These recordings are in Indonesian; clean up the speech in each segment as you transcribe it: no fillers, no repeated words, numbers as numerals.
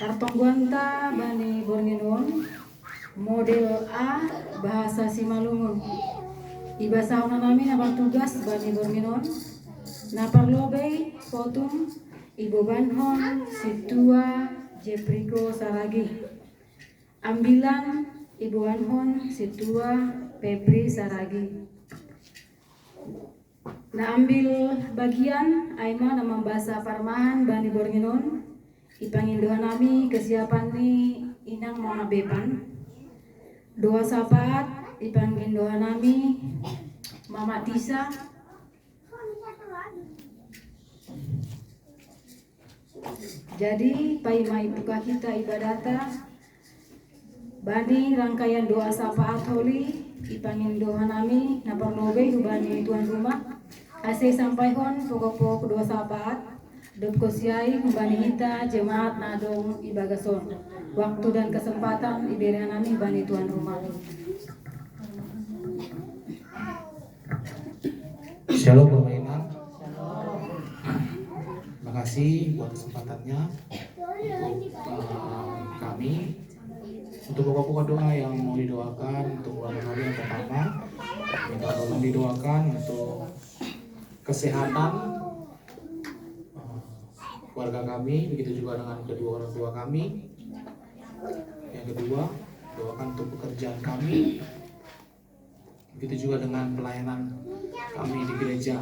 Partongguanta bani Bornginon model A bahasa Simalungun. Ibasahuna nami na tugas bani Bornginon. Naparlobe potum Ibu Banhon Situa Jepriko Saragi. Ambilan Ibu Banhon Situa Febri Saragi. Na ambil bagian Aima na membahasa Parmahan bani Bornginon. Ipangindohan nami kesiapan ni inang mga beban. Doa sapat ipangindohan nami Mama Tisa. Jadi paimai buka kita ibadata bani rangkaian doa sapaat holi ipangindohan nami naparlobe bani tuan rumah ase sampaihon pokok-pokok doa sapaat Dopkosiai bani kita jemaat nadong ibagason. Waktu dan kesempatan iberian nami bani tuan rumah. Shalom Bapak Imam. Terima kasih buat kesempatannya untuk kami untuk pokok-pokok doa yang mau didoakan untuk bulan Ramadan yang pertama. Minta tolong didoakan untuk kesehatan keluarga kami, begitu juga dengan kedua orang tua kami. Yang kedua, doakan untuk pekerjaan kami, begitu juga dengan pelayanan kami di gereja.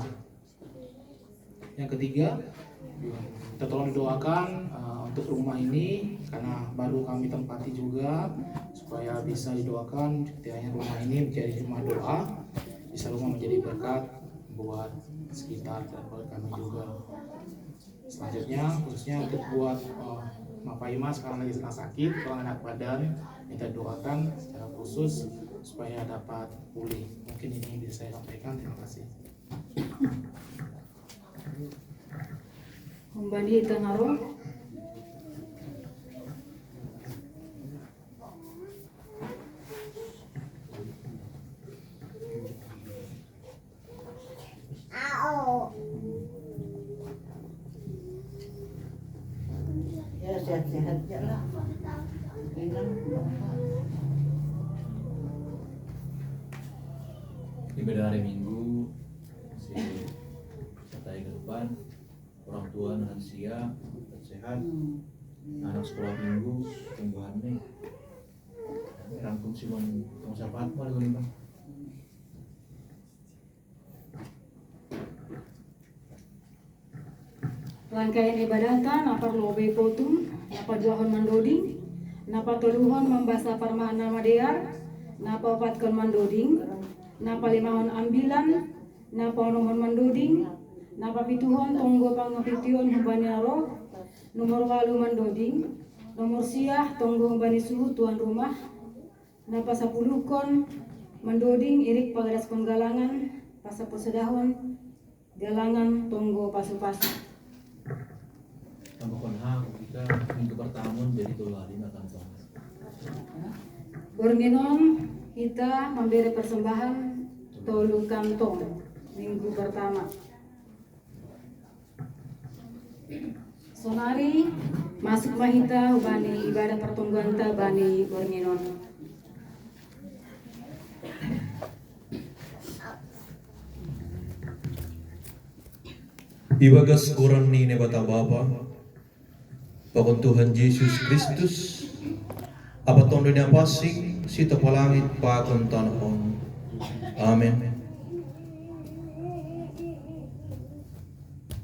Yang ketiga, kita tolong didoakan untuk rumah ini karena baru kami tempati juga, supaya bisa didoakan kiranya rumah ini menjadi rumah doa, bisa rumah menjadi berkat buat sekitar dan buat kami juga. Selanjutnya khususnya untuk buat Bapak Ima sekarang lagi sedang sakit, kurang enak badan, minta doakan secara khusus supaya dapat pulih. Mungkin ini yang bisa saya sampaikan. Terima kasih. Membandi Tanaro. Ya sehat-sehat aja lah. Ibadah hari Minggu masih santai ke depan, orang tua lansia sehat, anak sekolah minggu tungguan nih rangkum sih mau sapat mau gue nih. Rangkaian ibadatan napa lobe potum, napa duahon mandoding, napa toluhon membasa Parmahan nama dear, napa opatkan mandoding, napa limahon ambilan, napa onomon mandoding, napa pituhon tonggo pangapitiun hubani roh, nomor walu mandoding, nomor siah tonggo hubani suhu tuan rumah, napa sapulukon mandoding irik pagadas galangan, pasapul sedahon, galangan tonggo pasu-pasu. Tambahkan hak kita minggu pertama jadi tulari makan banget. Bornginon kita memberi persembahan tolu kantong minggu pertama. Sonari masuk mahita bani ibadah pertungguanta bani Bornginon. Ibagas Quran ni nebata Bapa, Pakon Tuhan Yesus Kristus, apa tondo niya pasing, sita palangit pakon tanahon. Amen.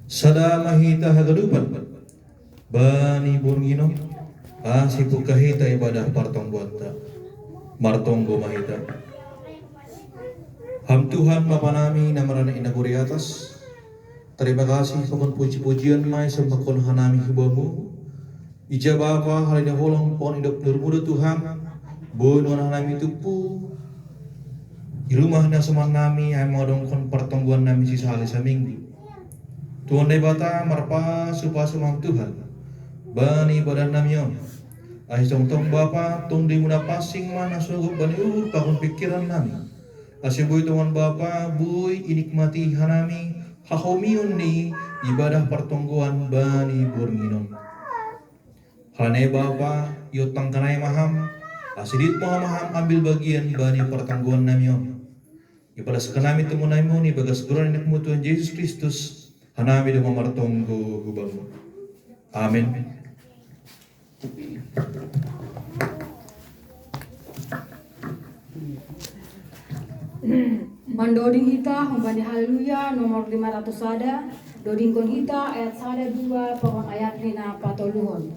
Sada mahita hagadupan, bani Bornginon, asipu kahita ibadah partongguanta, martonggo mahita. Ham Tuhan Bapa nami na marana inaguri atas. Terima kasih pakon puji-pujian mai sembakon hanami hibamu. Ija Bapa halina holong pon hidup nurmuda Tuhan. Bono hanami tupu. Di rumah na seman nami ay madongkon pertongguan nami sisa hari seminggu. Tuhan bata marpa supa semang Tuhan. Bani badan nami on. Ay tong Bapa tong di muna pasing mana sugup bani pakon pikiran nami. Asiboy Tuhan Bapa buy inikmati hanami. Hahomion ni ibadah pertongguan bani Bornginon. Halane Bapa, yotang kanai maham, asidit maham ambil bagian bani pertanggungan namion. Ibalas kanami temunaimu ni bagas guran nekmu Tuhan Yesus Kristus, hanami do mamartonggo gubamu. Amin. Mandoding hita humbani haleluya nomor 500 sada. Doding kon hita ayat sada 2 pohon ayat nina patoluhon.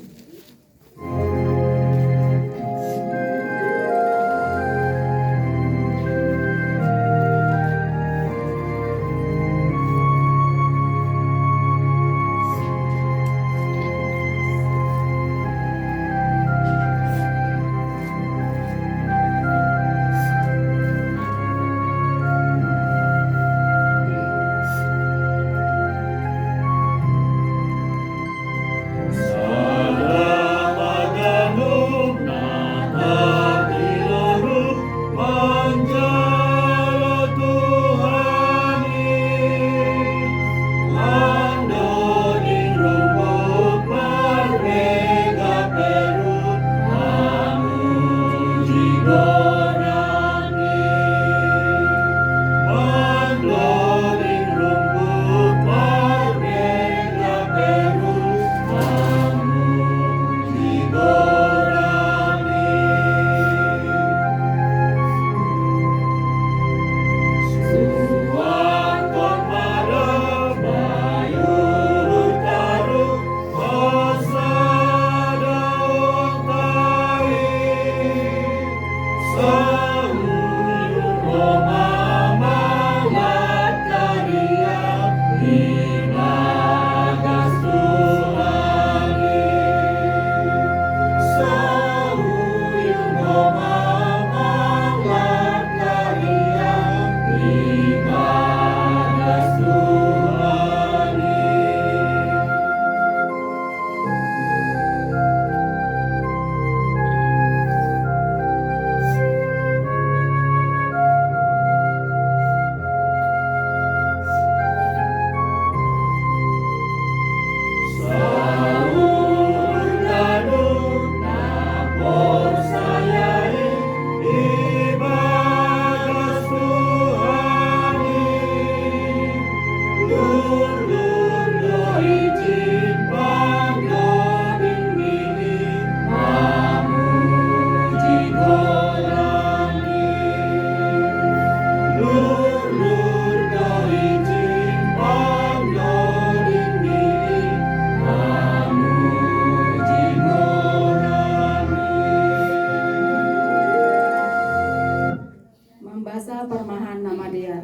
Membasa permahan nama dia.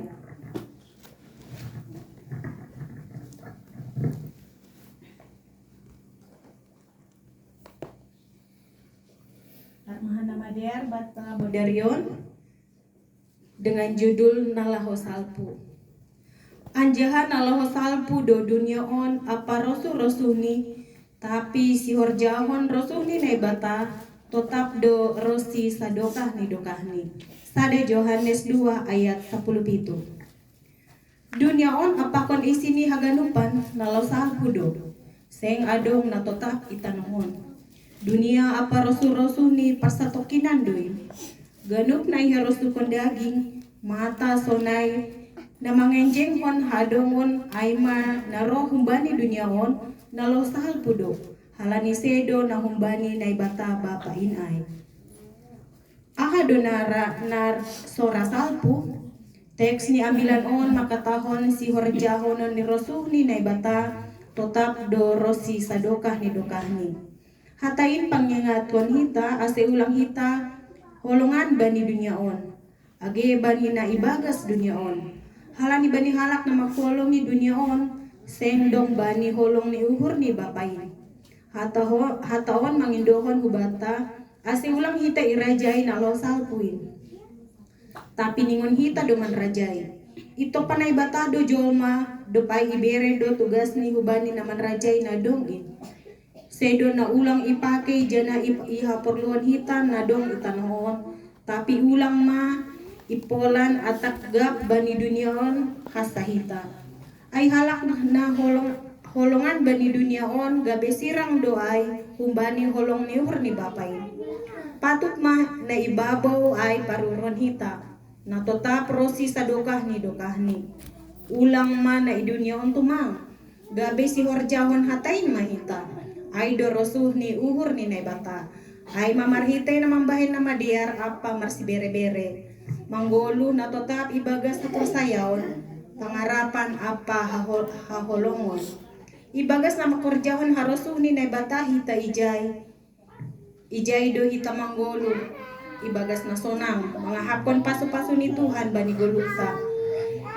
Permahan nama dia bata Bodarion dengan judul Nalaho Salpu. Anjahan nalaho salpu do dunia on apa rosu-rosuni tapi si horjahon rosuni nai bata tetap do rosi sadokah ni dokahni. Sade Yohanes 2 ayat 10 pitu. Dunia on apakon isini haganupan nalau salpu do. Seng adong na tetap itanohon. Dunia apa rosu-rosuni pasatokinan doi. Ganup na iharosukon daging mata sonai na mangenjeng hon hadongon aima na roh humbani dunia on nalau salpu do. Halani sedo na humbani na ibata bapa inay. Aha do nar sora salpu. Teks ni ambilan on makatahon si horjahon ni rosuh ni na ibata tetap do rosi sadokah ni dokahni. Hatain pangyangatuan hita ase ulang hita holongan bani dunia on. Age bani na ibagas dunia on. Halani bani halak na makolong ni dunia on. Sendong bani holong ni uhur ni bapain. Hataon mangindohon hubata ase ulang hita irajai na lo salpuin. Tapi ningon hita do man rajai. Ito panay bata do jolma do pai ibere do tugas ni hubani naman rajai na dongin. Sedo na ulang ipake jana iha perluan hita na dong itanohon. Tapi ulang ma ipolan atak gap bani duniaon hasta hita. Ay halak na holongan bani dunia on gabe sirang doai humbani holong niur ni bapai. Patut mah na ibabaw ay paruron hita na tetap rosi sadokah ni ulang ma na idunia on tumang gabe si horjahon hatain mahita ay dorosuh ni uhur ni nebata ay mamarhitay na mambahin na madiar apa marsi bere-bere manggolu na tetap ibagas na persayaon pangarapan apa haholongon ibagas na makorjahon harosuh ni nebata hita ijay do hita manggolu ibagas na sonang mga hapon paso-paso ni Tuhan bani goluta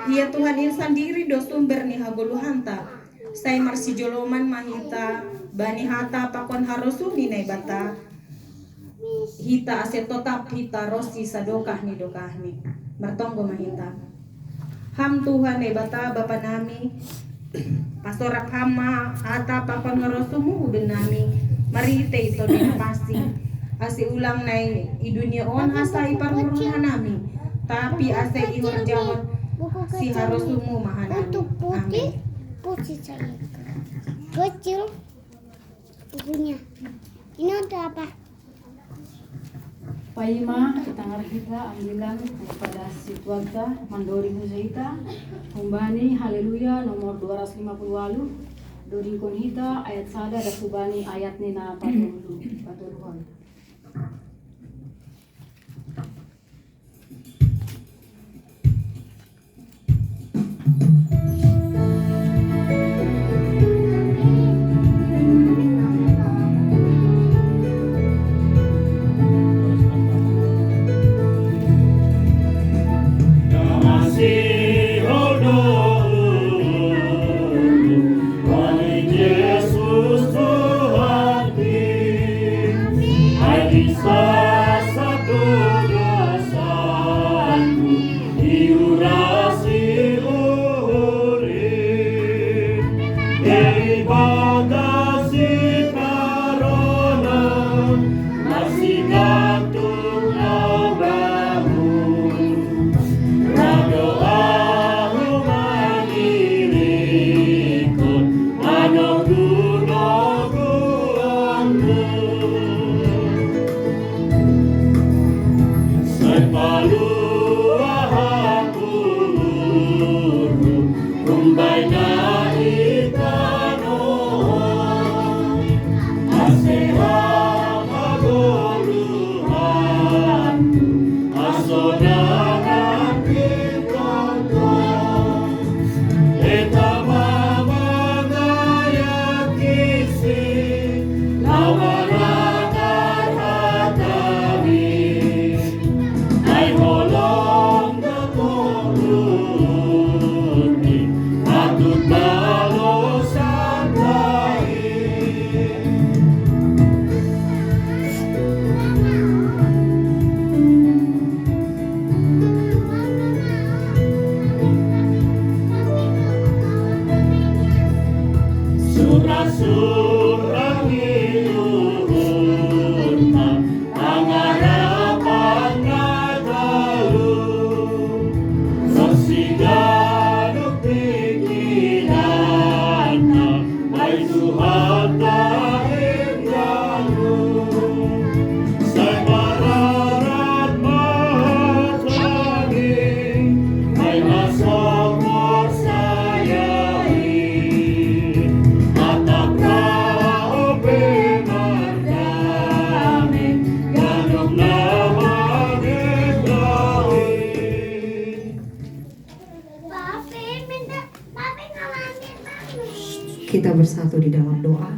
iya Tuhan insan diri do sumber ni hagoluhanta say marsi joloman mahita bani hata pakon harosuh ni nebata hita ase tetap hita rosi sadokah ni martonggo mahita ham Tuhan nebata bapa nami pastorak hama hata pakon harosumu benami marite ito din pasti ase ulang nai idunia on asa iparuruhan nami tapi ase ihorjahon si harosumu mahanami amin. Putih saya kecil bukunya ini untuk apa? Paima kita ngarhita ambilan daripada situata mandori muzaita humbani haleluya nomor 258 dori konhita ayat sada da subani ayat ni na patuluhan. Kita bersatu di dalam doa.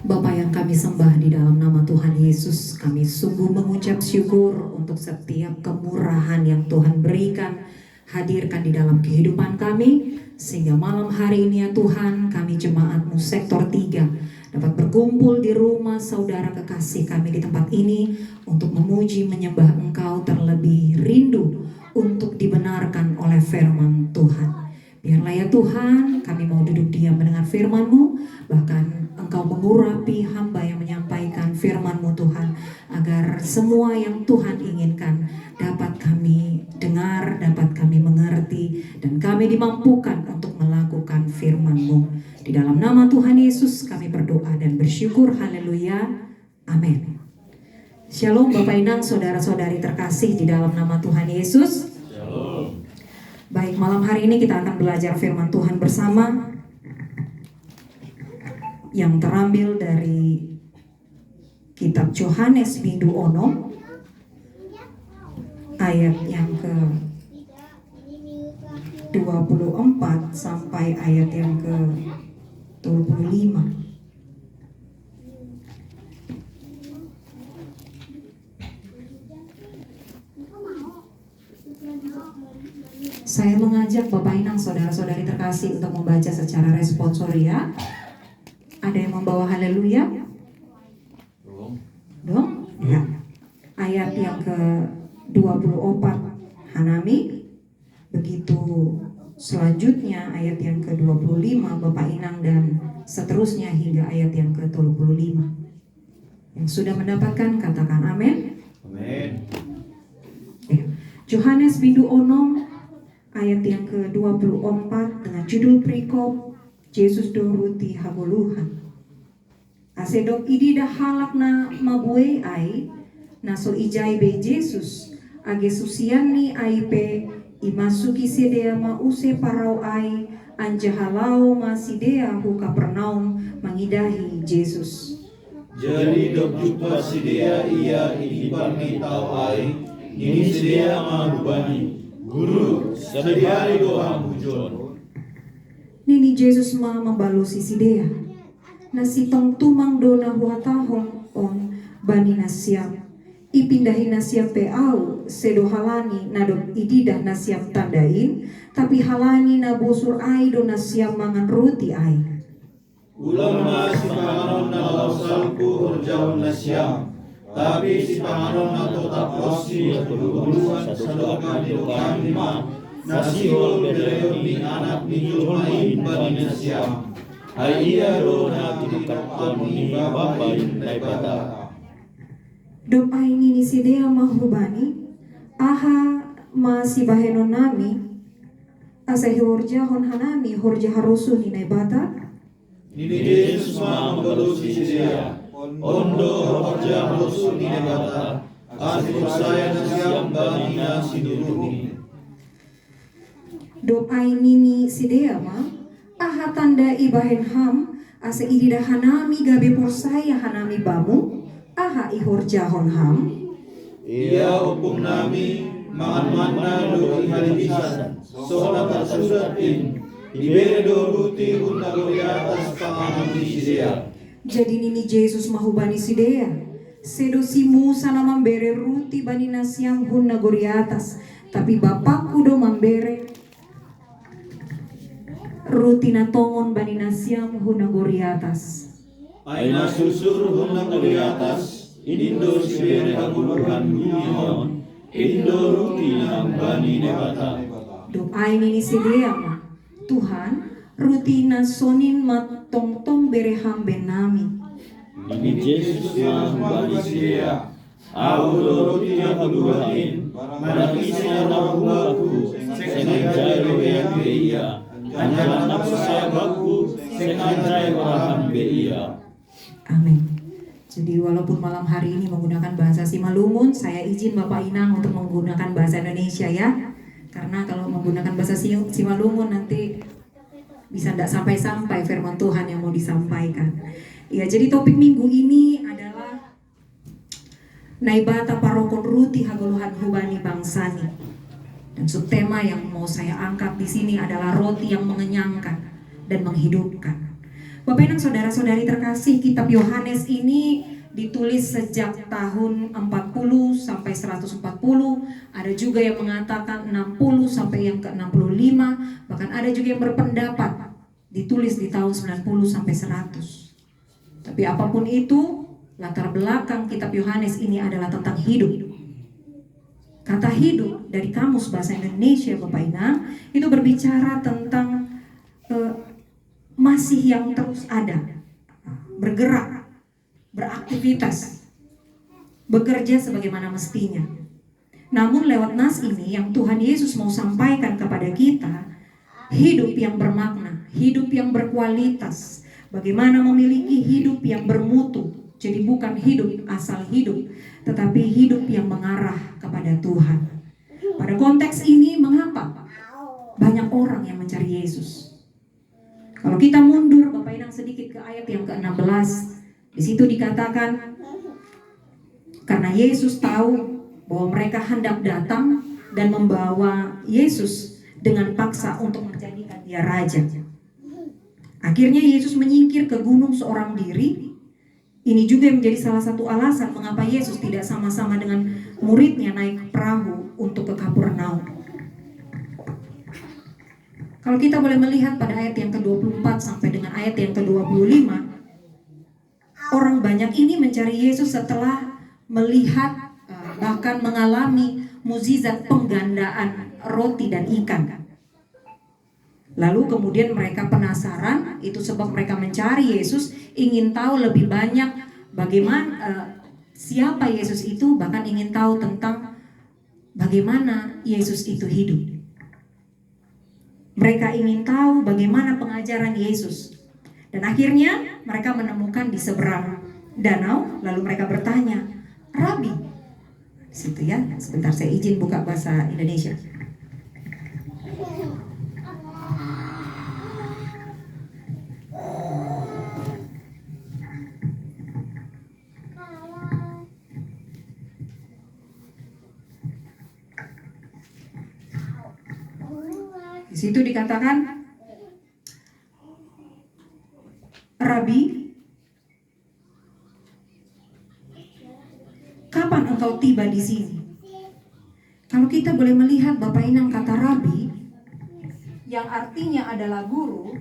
Bapa yang kami sembah di dalam nama Tuhan Yesus, kami sungguh mengucap syukur untuk setiap kemurahan yang Tuhan berikan, hadirkan di dalam kehidupan kami, sehingga malam hari ini ya Tuhan, kami jemaat-Mu sektor 3 dapat berkumpul di rumah saudara kekasih kami di tempat ini untuk memuji menyembah Engkau, terlebih rindu untuk dibenarkan oleh firman Tuhan. Biarlah ya Tuhan, kami mau duduk diam mendengar firman-Mu, bahkan Engkau mengurapi hamba yang menyampaikan firman-Mu Tuhan, agar semua yang Tuhan inginkan dapat kami dengar, dapat kami mengerti, dan kami dimampukan untuk melakukan melakukan firman-Mu. Di dalam nama Tuhan Yesus kami berdoa dan bersyukur. Haleluya. Amin. Shalom Bapak Inang, saudara-saudari terkasih di dalam nama Tuhan Yesus. Shalom. Baik, malam hari ini kita akan belajar firman Tuhan bersama yang terambil dari kitab Yohanes Bindu Onom ayat yang ke 24 sampai ayat yang ke 25. Saya mengajak Bapak Inang, saudara-saudari terkasih untuk membaca secara responsoria. Ada yang membawa haleluya? Dong? Ya. Ayat yang ke 24 Hanami. Begitu selanjutnya ayat yang ke 25 Bapak Inang, dan seterusnya hingga ayat yang ke 25. Yang sudah mendapatkan katakan amin. Amin. Ya. Yohanes Bindu Onom ayat yang ke-24 dengan judul perikop Yesus doruti hagoluhan. Asedok idi dah halakna mabue ai naso ijai be Jesus age susiani ai pe imasuki sidea ma use parau ai anjahalau ma sidea hu Kapernaum mangidahi Jesus. Jadi dok jumpa si dia ia idiparni tau ai ini si dia mahubani guru sediari doa mujon. Nini Jesus ma membalusi sidea nasi tong tumang dona huatahon on bani nasiam ipindahi nasiam peau sedo halani nadok ididah nasiam tandain tapi halani nabosur ai do nasiam mangan roti ai. Ulama si panganon na lausalku horjaun na siyam, tapi si panganon na tetap rosi at paguguluhan sa doakan ni kami ma, na sihol bedereon ni anak ni Julmain bani na siyam, ay iya ro na tinukatan ni babayin na ibata. Doa ini ni sidea mahubani aha ma si bahenon nami asa horjahon hanami horjaharosu ni naibata. Nini Yesus ma menggelusi si dia, ondo horja halusu ni nebata, asik saya na siyam bani na sinuruni. Doa ini ni sidea ma aha tanda ibahen ham asa idida hanami gabe porsaya hanami bamu aha ihorjahon ham. Ia opung nami mangan-mangan do ihalibisan, sona tersurat Ibedo ruti unta di atas panganan di sidea. Jadi nini Jesus mahubani sidea sedo si Musa na mambere ruti bani nasiam hun nagori atas, tapi bapakku do mambere ruti na tongon bani nasiam hun nagori atas. Aina susur hunang di atas, Indo sibere haguluhan gumion, Indo ruti nang bani nebata. Doa ini sidea ma Tuhan rutina sonin matong-tong bere hamben nami. Ini Yesus mah bani sidea, au do ruti haguluhanin, manakisnya nahubaku, sengaja royan beia, anjalan nafsu saya baku, sengaja warahan beia. Amin. Jadi walaupun malam hari ini menggunakan bahasa Simalungun, saya izin Bapak Inang untuk menggunakan bahasa Indonesia ya. Karena kalau menggunakan bahasa Simalungun nanti bisa tidak sampai-sampai firman Tuhan yang mau disampaikan. Ya, jadi topik minggu ini adalah Naibata Parokon Ruti Hagoluhan Hubani Bangsani. Dan subtema yang mau saya angkat di sini adalah roti yang mengenyangkan dan menghidupkan. Bapak Inang, saudara-saudari terkasih, kitab Yohanes ini ditulis sejak tahun 40 sampai 140, ada juga yang mengatakan 60 sampai yang ke-65, bahkan ada juga yang berpendapat ditulis di tahun 90 sampai 100. Tapi apapun itu, latar belakang kitab Yohanes ini adalah tentang hidup. Kata hidup dari kamus bahasa Indonesia Bapak Inang itu berbicara tentang masih yang terus ada, bergerak, beraktivitas, bekerja sebagaimana mestinya. Namun lewat nas ini yang Tuhan Yesus mau sampaikan kepada kita, hidup yang bermakna, hidup yang berkualitas, bagaimana memiliki hidup yang bermutu. Jadi bukan hidup asal hidup, tetapi hidup yang mengarah kepada Tuhan. Pada konteks ini mengapa banyak orang yang mencari Yesus? Kalau kita mundur Bapak Inang sedikit ke ayat yang ke-16, di situ dikatakan karena Yesus tahu bahwa mereka hendak datang dan membawa Yesus dengan paksa untuk menjadikan dia raja. Akhirnya Yesus menyingkir ke gunung seorang diri. Ini juga menjadi salah satu alasan mengapa Yesus tidak sama-sama dengan muridnya naik perahu untuk ke Kapernaum. Kalau kita boleh melihat pada ayat yang ke-24 sampai dengan ayat yang ke-25, orang banyak ini mencari Yesus setelah melihat bahkan mengalami mukjizat penggandaan roti dan ikan. Lalu kemudian mereka penasaran, itu sebab mereka mencari Yesus, ingin tahu lebih banyak bagaimana siapa Yesus itu, bahkan ingin tahu tentang bagaimana Yesus itu hidup. Mereka ingin tahu bagaimana pengajaran Yesus. Dan akhirnya mereka menemukan di seberang danau, lalu mereka bertanya, "Rabi." Di situ ya, sebentar saya izin buka bahasa Indonesia. Di situ dikatakan, "Rabi, kapan engkau tiba di sini?" Kalau kita boleh melihat Bapak Inang kata Rabi, yang artinya adalah guru,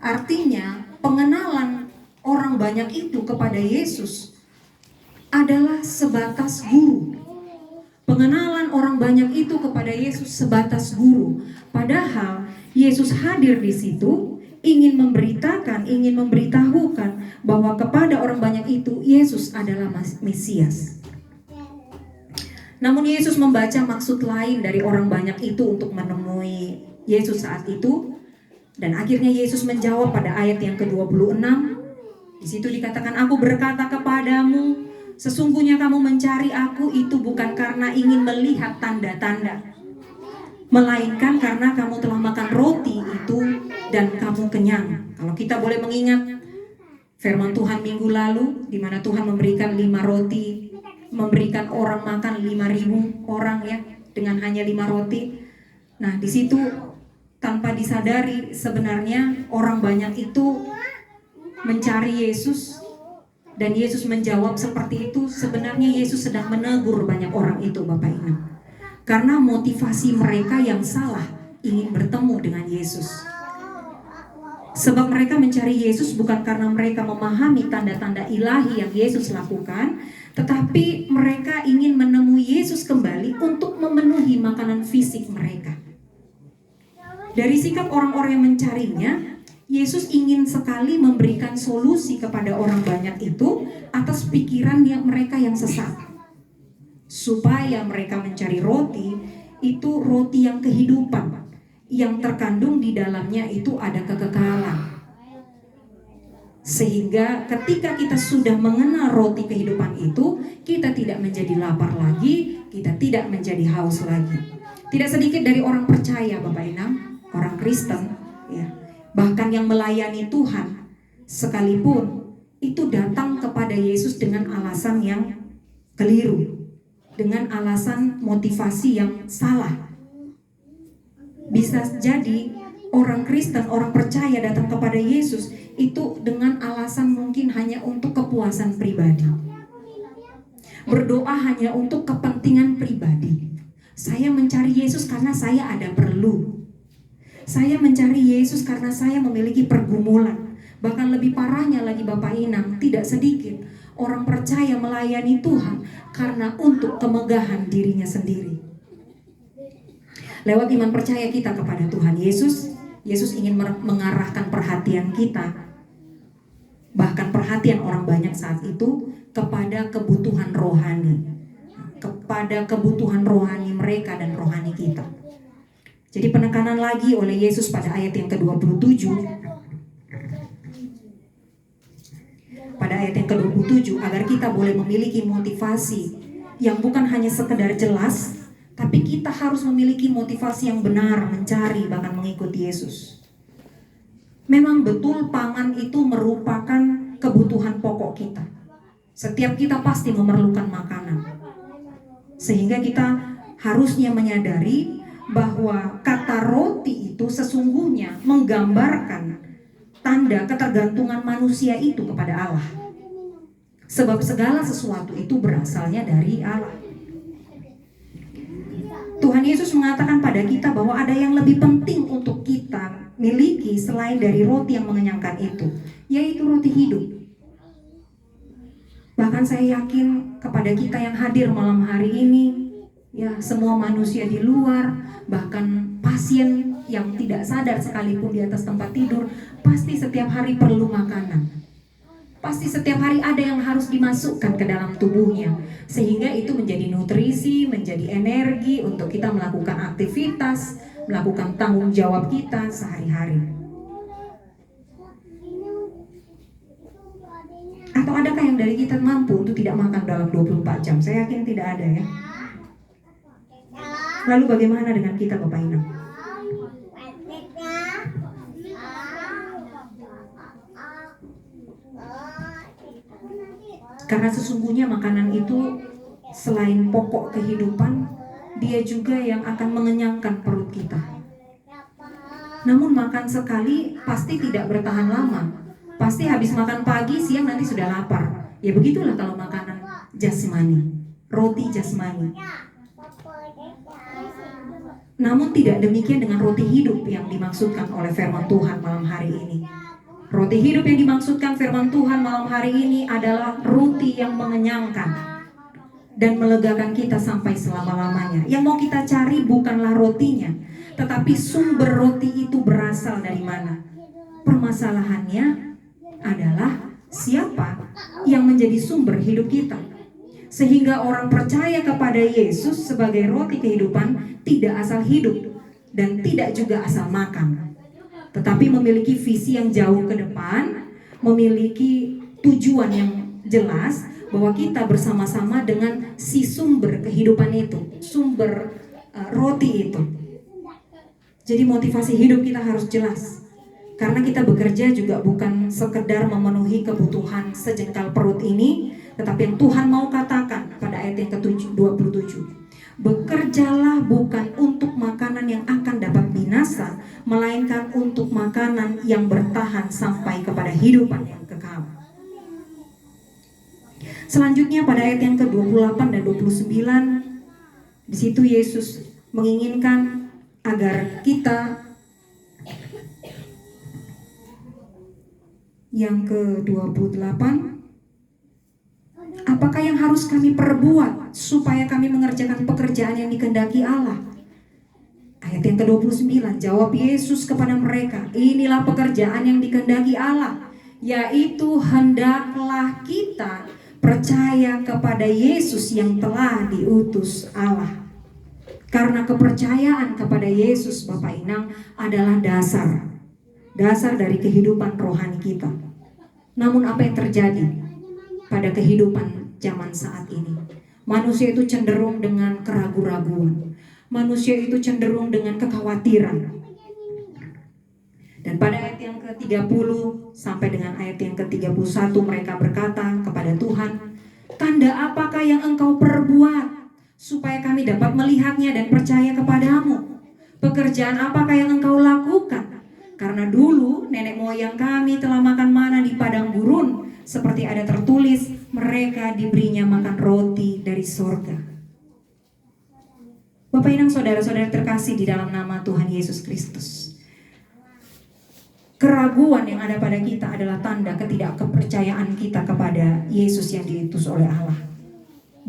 artinya pengenalan orang banyak itu kepada Yesus adalah sebatas guru. Pengenalan orang banyak itu kepada Yesus sebatas guru. Padahal Yesus hadir di situ ingin memberitakan, ingin memberitahukan bahwa kepada orang banyak itu Yesus adalah Mesias. Namun Yesus membaca maksud lain dari orang banyak itu untuk menemui Yesus saat itu. Dan akhirnya Yesus menjawab pada ayat yang ke-26. Di situ dikatakan, "Aku berkata kepadamu, sesungguhnya kamu mencari aku itu bukan karena ingin melihat tanda-tanda, melainkan karena kamu telah makan roti itu dan kamu kenyang." Kalau kita boleh mengingat firman Tuhan minggu lalu, di mana Tuhan memberikan 5 roti, memberikan orang makan 5.000 orang ya, dengan hanya 5 roti. Nah di situ tanpa disadari sebenarnya orang banyak itu mencari Yesus. Dan Yesus menjawab seperti itu. Sebenarnya Yesus sedang menegur banyak orang itu Bapak Ibu, karena motivasi mereka yang salah ingin bertemu dengan Yesus. Sebab mereka mencari Yesus bukan karena mereka memahami tanda-tanda ilahi yang Yesus lakukan, tetapi mereka ingin menemui Yesus kembali untuk memenuhi makanan fisik mereka. Dari sikap orang-orang yang mencarinya, Yesus ingin sekali memberikan solusi kepada orang banyak itu atas pikiran mereka yang sesat. Supaya mereka mencari roti, itu roti yang kehidupan, yang terkandung di dalamnya itu ada kekekalan. Sehingga ketika kita sudah mengenal roti kehidupan itu, kita tidak menjadi lapar lagi, kita tidak menjadi haus lagi. Tidak sedikit dari orang percaya Bapak Inang, orang Kristen ya, bahkan yang melayani Tuhan sekalipun, itu datang kepada Yesus dengan alasan yang keliru, dengan alasan motivasi yang salah. Bisa jadi orang Kristen, orang percaya datang kepada Yesus itu dengan alasan mungkin hanya untuk kepuasan pribadi, berdoa hanya untuk kepentingan pribadi. Saya mencari Yesus karena saya ada perlu. Saya mencari Yesus karena saya memiliki pergumulan. Bahkan lebih parahnya lagi Bapak Inang, tidak sedikit orang percaya melayani Tuhan karena untuk kemegahan dirinya sendiri. Lewat iman percaya kita kepada Tuhan Yesus, Yesus ingin mengarahkan perhatian kita, bahkan perhatian orang banyak saat itu, kepada kebutuhan rohani, kepada kebutuhan rohani mereka dan rohani kita. Jadi penekanan lagi oleh Yesus pada ayat yang ke-27. Pada ayat yang ke-27, agar kita boleh memiliki motivasi yang bukan hanya sekedar jelas, tapi kita harus memiliki motivasi yang benar mencari bahkan mengikuti Yesus. Memang betul pangan itu merupakan kebutuhan pokok kita. Setiap kita pasti memerlukan makanan. Sehingga kita harusnya menyadari bahwa kata roti itu sesungguhnya menggambarkan tanda ketergantungan manusia itu kepada Allah. Sebab segala sesuatu itu berasalnya dari Allah. Tuhan Yesus mengatakan pada kita bahwa ada yang lebih penting untuk kita miliki selain dari roti yang mengenyangkan itu, yaitu roti hidup. Bahkan saya yakin kepada kita yang hadir malam hari ini, ya semua manusia di luar, bahkan pasien yang tidak sadar sekalipun di atas tempat tidur, pasti setiap hari perlu makanan. Pasti setiap hari ada yang harus dimasukkan ke dalam tubuhnya, sehingga itu menjadi nutrisi, menjadi energi untuk kita melakukan aktivitas, melakukan tanggung jawab kita sehari-hari. Atau adakah yang dari kita mampu untuk tidak makan dalam 24 jam? Saya yakin tidak ada ya. Lalu bagaimana dengan kita Bapak Inang? Karena sesungguhnya makanan itu selain pokok kehidupan, dia juga yang akan mengenyangkan perut kita. Namun makan sekali pasti tidak bertahan lama. Pasti habis makan pagi, siang nanti sudah lapar. Ya begitulah kalau makanan jasmani, roti jasmani. Namun tidak demikian dengan roti hidup yang dimaksudkan oleh firman Tuhan malam hari ini. Roti hidup yang dimaksudkan firman Tuhan malam hari ini adalah roti yang mengenyangkan dan melegakan kita sampai selama-lamanya. Yang mau kita cari bukanlah rotinya, tetapi sumber roti itu berasal dari mana. Permasalahannya adalah siapa yang menjadi sumber hidup kita. Sehingga orang percaya kepada Yesus sebagai roti kehidupan tidak asal hidup dan tidak juga asal makan, tetapi memiliki visi yang jauh ke depan, memiliki tujuan yang jelas bahwa kita bersama-sama dengan si sumber kehidupan itu, sumber roti itu. Jadi motivasi hidup kita harus jelas, karena kita bekerja juga bukan sekedar memenuhi kebutuhan sejengkal perut ini, tetapi yang Tuhan mau katakan pada ayat yang ke-27, bekerjalah bukan untuk makanan yang akan dapat binasa, melainkan untuk makanan yang bertahan sampai kepada hidupan yang kekal. Selanjutnya pada ayat yang ke-28 dan 29, di situ Yesus menginginkan agar kita, yang ke-28, apakah yang harus kami perbuat supaya kami mengerjakan pekerjaan yang dikehendaki Allah? Ayat yang ke-29, jawab Yesus kepada mereka, inilah pekerjaan yang dikehendaki Allah, yaitu hendaklah kita percaya kepada Yesus yang telah diutus Allah. Karena kepercayaan kepada Yesus Bapak Inang adalah dasar dari kehidupan rohani kita. Namun apa yang terjadi pada kehidupan zaman saat ini? Manusia itu cenderung dengan keraguan-raguan. Manusia itu cenderung dengan kekhawatiran. Dan pada ayat yang ke-30 sampai dengan ayat yang ke-31 mereka berkata kepada Tuhan, tanda apakah yang engkau perbuat supaya kami dapat melihatnya dan percaya kepadamu? Pekerjaan apakah yang engkau lakukan? Karena dulu nenek moyang kami telah makan mana di padang gurun, seperti ada tertulis, mereka diberinya makan roti dari sorga. Bapak Inang, saudara-saudara terkasih di dalam nama Tuhan Yesus Kristus, keraguan yang ada pada kita adalah tanda ketidakkepercayaan kita kepada Yesus yang diutus oleh Allah.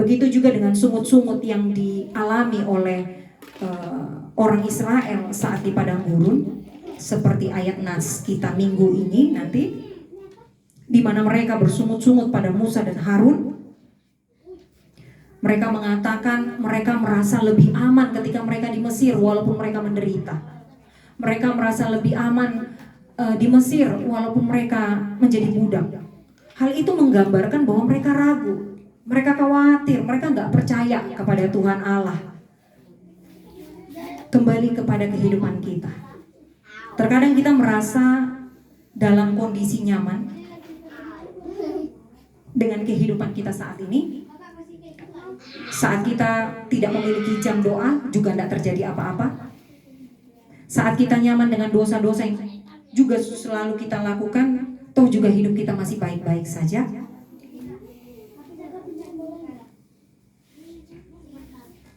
Begitu juga dengan sungut-sungut yang dialami oleh orang Israel saat di padang gurun, seperti ayat nas kita minggu ini nanti, di mana mereka bersungut-sungut pada Musa dan Harun. Mereka mengatakan mereka merasa lebih aman ketika mereka di Mesir walaupun mereka menderita. Mereka merasa lebih aman di Mesir walaupun mereka menjadi budak. Hal itu menggambarkan bahwa mereka ragu, mereka khawatir, mereka nggak percaya kepada Tuhan Allah. Kembali kepada kehidupan kita. Terkadang kita merasa dalam kondisi nyaman dengan kehidupan kita saat ini. Saat kita tidak memiliki jam doa juga tidak terjadi apa-apa. Saat kita nyaman dengan dosa-dosa yang juga selalu kita lakukan, toh juga hidup kita masih baik-baik saja.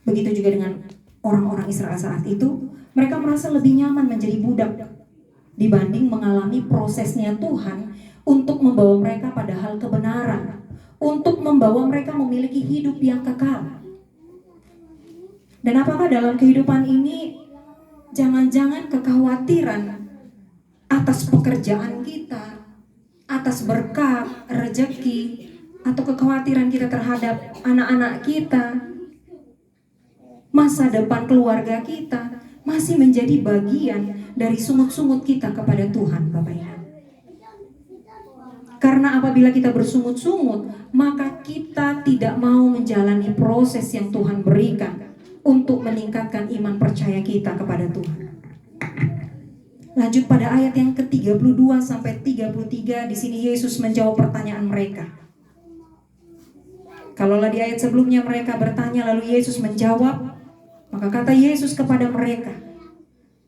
Begitu juga dengan orang-orang Israel saat itu, mereka merasa lebih nyaman menjadi budak dibanding mengalami prosesnya Tuhan untuk membawa mereka pada hal kebenaran, untuk membawa mereka memiliki hidup yang kekal. Dan apakah dalam kehidupan ini jangan-jangan kekhawatiran atas pekerjaan kita, atas berkat, rezeki, atau kekhawatiran kita terhadap anak-anak kita, masa depan keluarga kita, masih menjadi bagian dari sungut-sungut kita kepada Tuhan, Bapak Ibu. Karena apabila kita bersungut-sungut, maka kita tidak mau menjalani proses yang Tuhan berikan untuk meningkatkan iman percaya kita kepada Tuhan. Lanjut pada ayat yang ke-32 sampai 33, di sini Yesus menjawab pertanyaan mereka. Kalaulah di ayat sebelumnya mereka bertanya lalu Yesus menjawab, maka kata Yesus kepada mereka,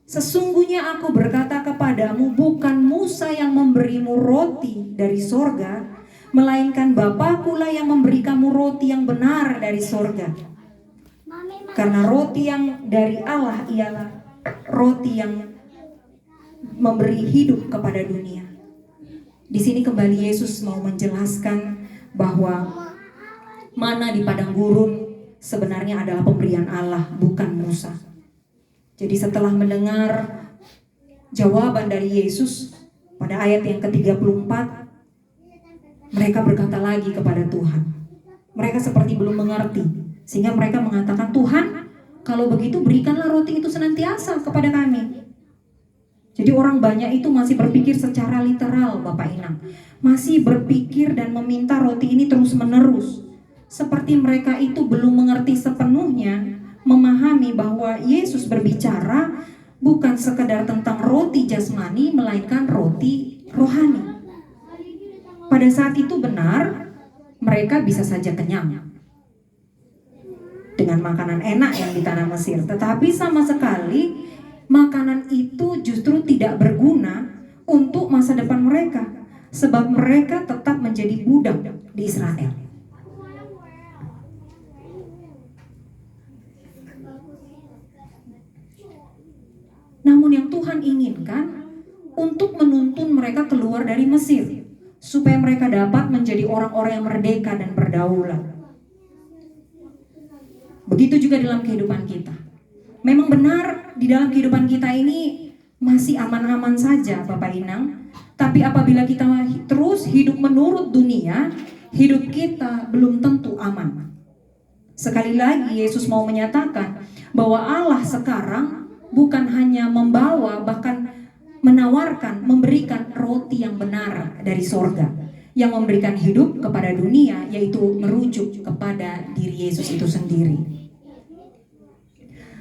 sesungguhnya aku berkata kepadamu, bukan Musa yang memberimu roti dari sorga, melainkan Bapa-Kulah yang memberi kamu roti yang benar dari sorga. Karena roti yang dari Allah ialah roti yang memberi hidup kepada dunia. Di sini kembali Yesus mau menjelaskan bahwa mana di padang gurun sebenarnya adalah pemberian Allah, bukan Musa. Jadi setelah mendengar jawaban dari Yesus pada ayat yang ke-34, mereka berkata lagi kepada Tuhan. Mereka seperti belum mengerti, sehingga mereka mengatakan, Tuhan, kalau begitu berikanlah roti itu senantiasa kepada kami. Jadi orang banyak itu masih berpikir secara literal, Bapak Inang. Masih berpikir dan meminta roti ini terus-menerus. Seperti mereka itu belum mengerti sepenuhnya, memahami bahwa Yesus berbicara bukan sekedar tentang roti jasmani, melainkan roti rohani. Pada saat itu benar, mereka bisa saja kenyang dengan makanan enak yang di tanah Mesir. Tetapi sama sekali makanan itu justru tidak berguna untuk masa depan mereka, sebab mereka tetap menjadi budak di Israel. Namun yang Tuhan inginkan untuk menuntun mereka keluar dari Mesir, supaya mereka dapat menjadi orang-orang yang merdeka dan berdaulat. Begitu juga dalam kehidupan kita. Memang benar di dalam kehidupan kita ini masih aman-aman saja, Bapak Inang. Tapi apabila kita terus hidup menurut dunia, hidup kita belum tentu aman. Sekali lagi Yesus mau menyatakan bahwa Allah sekarang bukan hanya membawa, bahkan menawarkan, memberikan roti yang benar dari sorga, yang memberikan hidup kepada dunia, yaitu merujuk kepada diri Yesus itu sendiri.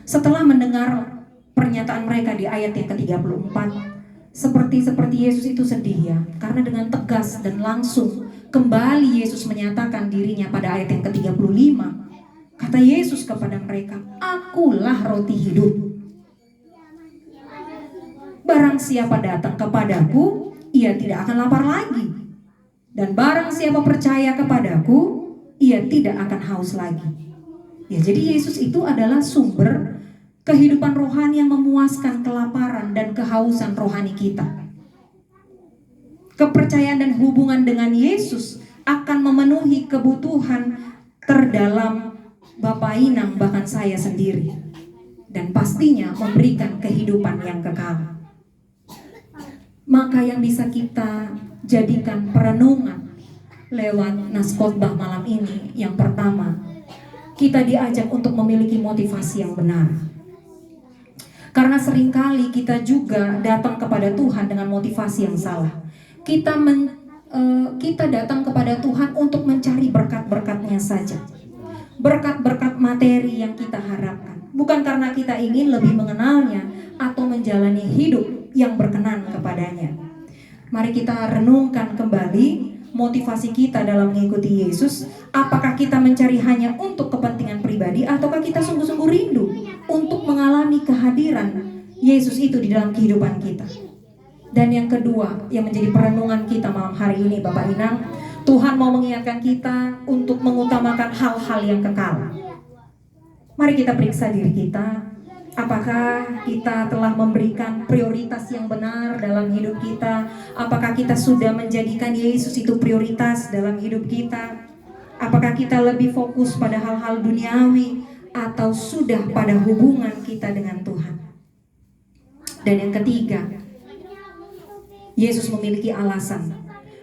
Setelah mendengar pernyataan mereka di ayat yang ke-34, seperti Yesus itu sedih ya, karena dengan tegas dan langsung kembali Yesus menyatakan dirinya pada ayat yang ke-35. Kata Yesus kepada mereka, akulah roti hidup. Barang siapa datang kepadaku, ia tidak akan lapar lagi. Dan barang siapa percaya kepadaku, ia tidak akan haus lagi. Ya, jadi Yesus itu adalah sumber kehidupan rohani yang memuaskan kelaparan dan kehausan rohani kita. Kepercayaan dan hubungan dengan Yesus akan memenuhi kebutuhan terdalam Bapak Inang, bahkan saya sendiri. Dan pastinya memberikan kehidupan yang kekal. Maka yang bisa kita jadikan perenungan lewat nas khotbah malam ini, yang pertama, kita diajak untuk memiliki motivasi yang benar. Karena seringkali kita juga datang kepada Tuhan dengan motivasi yang salah. Kita datang kepada Tuhan untuk mencari berkat-berkat-Nya saja. Berkat-berkat materi yang kita harapkan. Bukan karena kita ingin lebih mengenalnya atau menjalani hidup yang berkenan kepadanya. Mari kita renungkan kembali motivasi kita dalam mengikuti Yesus. Apakah kita mencari hanya untuk kepentingan pribadi, ataukah kita sungguh-sungguh rindu untuk mengalami kehadiran Yesus itu di dalam kehidupan kita? Dan yang kedua yang menjadi perenungan kita malam hari ini, Bapak Inang, Tuhan mau mengingatkan kita untuk mengutamakan hal-hal yang kekal. Mari kita periksa diri kita. Apakah kita telah memberikan prioritas yang benar dalam hidup kita? Apakah kita sudah menjadikan Yesus itu prioritas dalam hidup kita? Apakah kita lebih fokus pada hal-hal duniawi atau sudah pada hubungan kita dengan Tuhan? Dan yang ketiga, Yesus memiliki alasan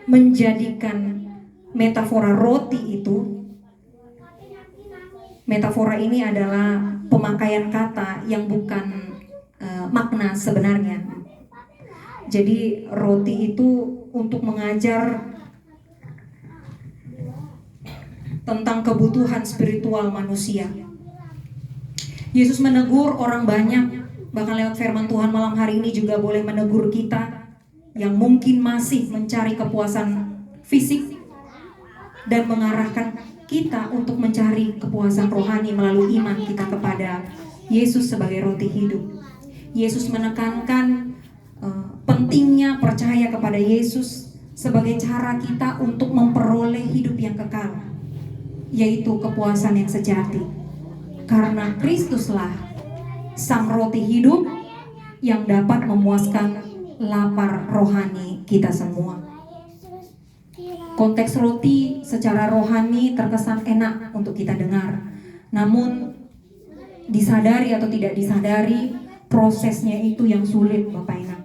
menjadikan metafora roti itu. Metafora ini adalah pemakaian kata yang bukan makna sebenarnya. Jadi roti itu untuk mengajar tentang kebutuhan spiritual manusia. Yesus menegur orang banyak, bahkan lewat firman Tuhan malam hari ini juga boleh menegur kita yang mungkin masih mencari kepuasan fisik dan mengarahkan kita untuk mencari kepuasan rohani melalui iman kita kepada Yesus sebagai roti hidup. Yesus menekankan pentingnya percaya kepada Yesus sebagai cara kita untuk memperoleh hidup yang kekal, yaitu kepuasan yang sejati. Karena Kristuslah sang roti hidup yang dapat memuaskan lapar rohani kita semua. Konteks roti secara rohani terkesan enak untuk kita dengar. Namun disadari atau tidak disadari, prosesnya itu yang sulit, Bapak Inang.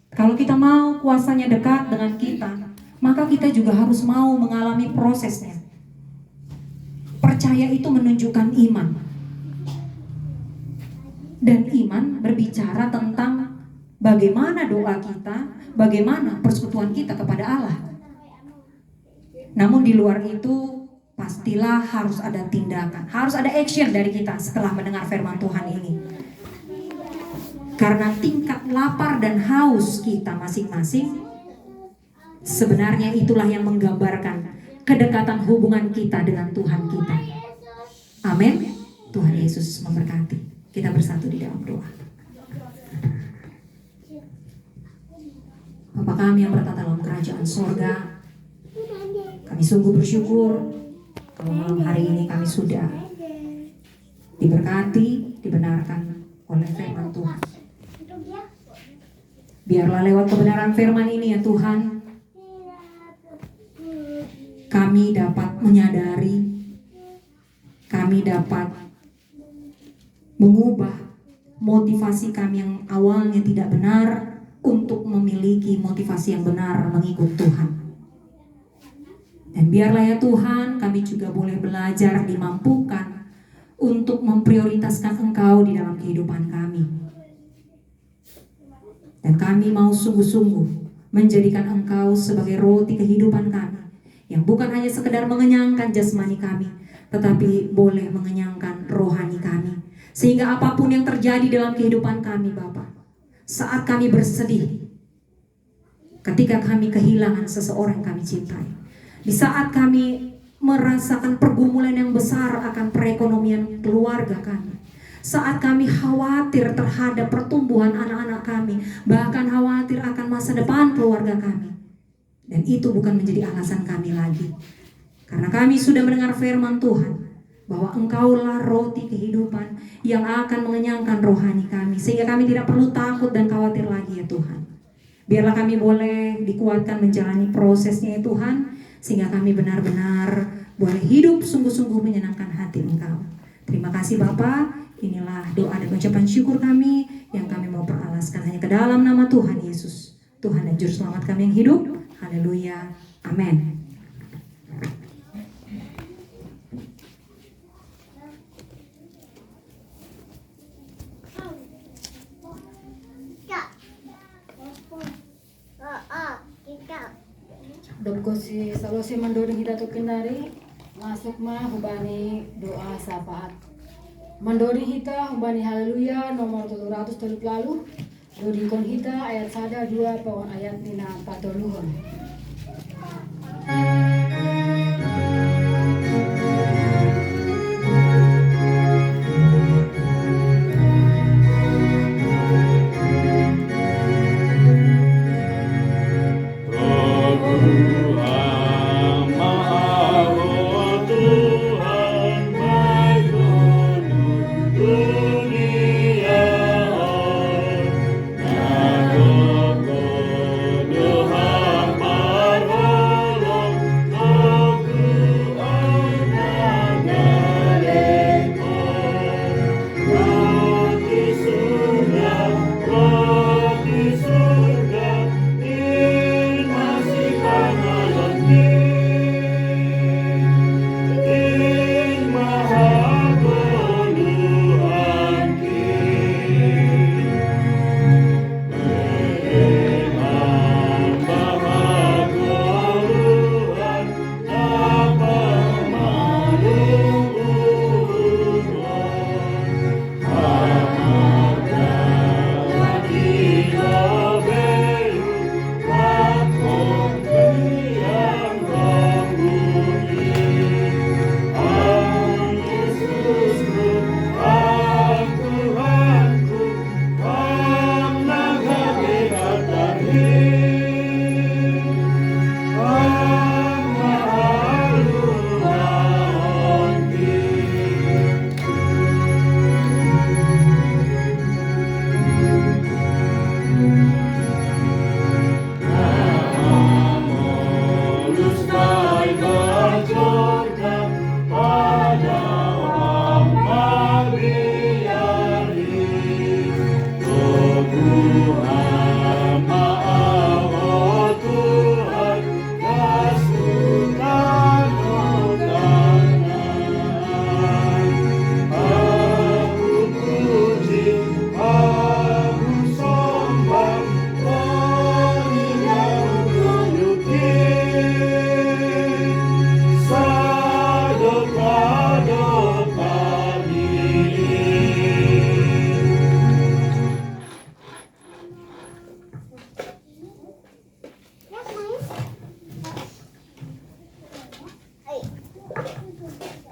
Kalau kita mau kuasanya dekat dengan kita, maka kita juga harus mau mengalami prosesnya. Percaya itu menunjukkan iman. Dan iman berbicara tentang bagaimana doa kita, bagaimana persekutuan kita kepada Allah. Namun di luar itu pastilah harus ada tindakan, harus ada action dari kita setelah mendengar firman Tuhan ini. Karena tingkat lapar dan haus kita masing-masing, sebenarnya itulah yang menggambarkan kedekatan hubungan kita dengan Tuhan kita. Amin. Tuhan Yesus memberkati. Kita bersatu di dalam doa. Bapa kami yang bertata dalam kerajaan sorga, kami sungguh bersyukur kalau malam hari ini kami sudah diberkati, dibenarkan oleh firman Tuhan. Biarlah lewat kebenaran firman ini ya Tuhan, kami dapat menyadari, kami dapat mengubah motivasi kami yang awalnya tidak benar untuk memiliki motivasi yang benar mengikut Tuhan. Dan biarlah ya Tuhan, kami juga boleh belajar dimampukan untuk memprioritaskan Engkau di dalam kehidupan kami. Dan kami mau sungguh-sungguh menjadikan Engkau sebagai roti kehidupan kami, yang bukan hanya sekedar mengenyangkan jasmani kami, tetapi boleh mengenyangkan rohani kami. Sehingga apapun yang terjadi dalam kehidupan kami Bapa, saat kami bersedih, ketika kami kehilangan seseorang yang kami cintai, di saat kami merasakan pergumulan yang besar akan perekonomian keluarga kami, saat kami khawatir terhadap pertumbuhan anak-anak kami, bahkan khawatir akan masa depan keluarga kami, dan itu bukan menjadi alasan kami lagi, karena kami sudah mendengar firman Tuhan bahwa Engkaulah roti kehidupan yang akan mengenyangkan rohani kami, sehingga kami tidak perlu takut dan khawatir lagi ya Tuhan. Biarlah kami boleh dikuatkan menjalani prosesnya ya Tuhan, sehingga kami benar-benar boleh hidup sungguh-sungguh menyenangkan hati Engkau. Terima kasih Bapa. Inilah doa dan ucapan syukur kami yang kami mau peralaskan hanya ke dalam nama Tuhan Yesus, Tuhan dan Juru Selamat kami yang hidup. Haleluya. Amin. Dopkosi salosi mandoding hita tu kendari masuk mah hubani doa syafaat. Mandoding hita hubani haleluya nomor 700 lalu. Dodingkon hita ayat 1 2 pawon ayat nina patoluhon.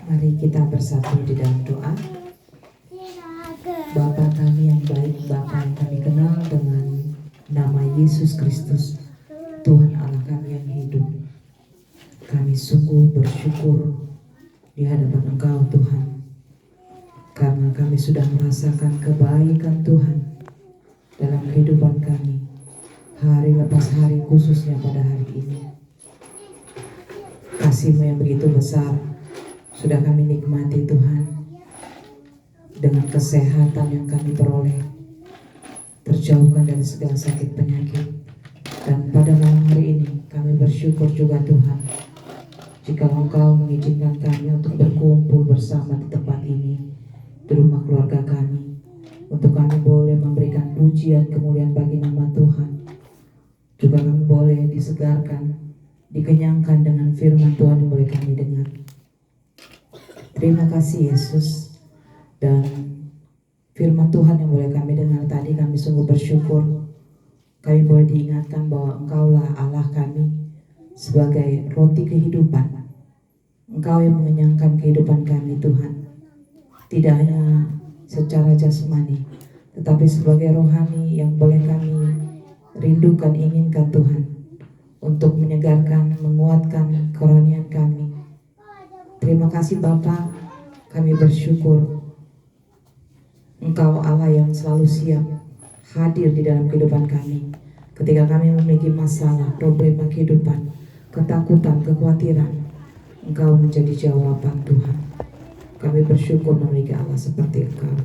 Mari kita bersatu di dalam doa. Bapa kami yang baik, Bapa yang kami kenal dengan nama Yesus Kristus, Tuhan Allah kami yang hidup. Kami sungguh bersyukur di hadapan Engkau Tuhan, karena kami sudah merasakan kebaikan Tuhan dalam kehidupan kami, hari lepas hari, khususnya pada hari ini. Kasih-Mu yang begitu besar sudah kami nikmati Tuhan, dengan kesehatan yang kami peroleh, terjauhkan dari segala sakit penyakit. Dan pada malam hari ini kami bersyukur juga Tuhan, jika Engkau mengizinkan kami untuk berkumpul bersama di tempat ini, di rumah keluarga kami, untuk kami boleh memberikan pujian kemuliaan bagi nama Tuhan. Juga kami boleh disegarkan, dikenyangkan dengan firman Tuhan yang boleh kami dengar. Terima kasih Yesus, dan firman Tuhan yang boleh kami dengar tadi, kami sungguh bersyukur. Kami boleh diingatkan bahwa Engkaulah Allah kami sebagai roti kehidupan. Engkau yang mengenyangkan kehidupan kami Tuhan, tidak hanya secara jasmani, tetapi sebagai rohani yang boleh kami rindukan, inginkan Tuhan, untuk menyegarkan, menguatkan kerohanian kami. Terima kasih Bapa, kami bersyukur Engkau Allah yang selalu siap hadir di dalam kehidupan kami. Ketika kami memiliki masalah, problema kehidupan, ketakutan, kekhawatiran, Engkau menjadi jawaban Tuhan. Kami bersyukur memiliki Allah seperti Engkau.